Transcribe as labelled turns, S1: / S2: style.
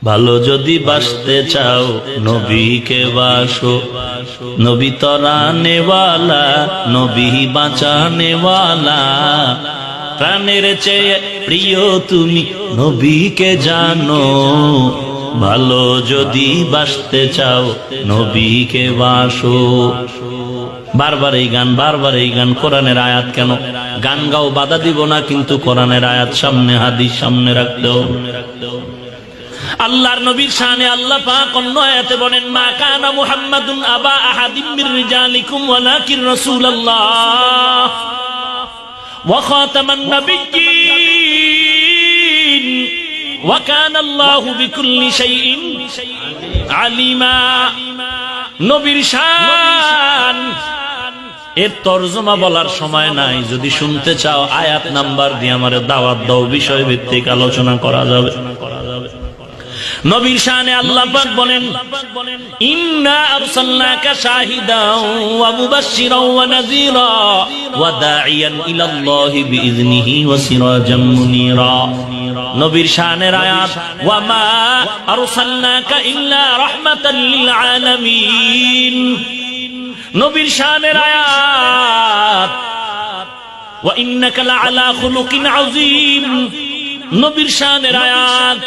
S1: ভালো যদি বাসতে চাও নবীকে বাসো, নবী তরানেওয়ালা, নবী বাঁচানেওয়ালা। প্রাণের চেয়ে প্রিয় তুমি নবীকে জানো, ভালো যদি বাসতে চাও নবীকে বাসো। বারবার এই গান, বারবার এই গান। কোরআনের আয়াত কেন? গান গাও, বাধা দিব না, কিন্তু কোরআনের আয়াত সামনে, হাদিস সামনে রাখতে হবে। আল্লাহর নবীর শানে আল্লাহ পাক অন্য আয়াতে বলেন, মা কানা মুহাম্মাদুন আবা আহাদিম মির রিজালিকুম ওয়ালাকিন রাসূলুল্লাহ ওয়া খাতামান নাবিয়্যিন ওয়া কানা আল্লাহু বিকুল্লি শাইইন আলিমা। নবীর শান এর তরজমা বলার সময় নাই। যদি শুনতে চাও আয়াত নাম্বার দিয়ে আমারে দাওয়াত দাও, বিষয় ভিত্তিক আলোচনা করা যাবে। নবীর শানে আল্লাহ পাক বলেন, ইন্না আরসালনাকা শাহিদাও ওয়া মুবাশশিরাও ওয়া নাযীরা ওয়া দাঈয়ান ইলাল্লাহি বিইযনিহি ওয়া সিরাজাম মুনীরা। নবীর শানের আয়াত, ওয়া মা আরসালনাকা ইল্লা রাহমাতাল লিল আলামিন। নবীর শানের আয়াত, ওয়া ইন্নাকা লাআলা খুলুকিন আযীম। নবীর শানের আয়াত,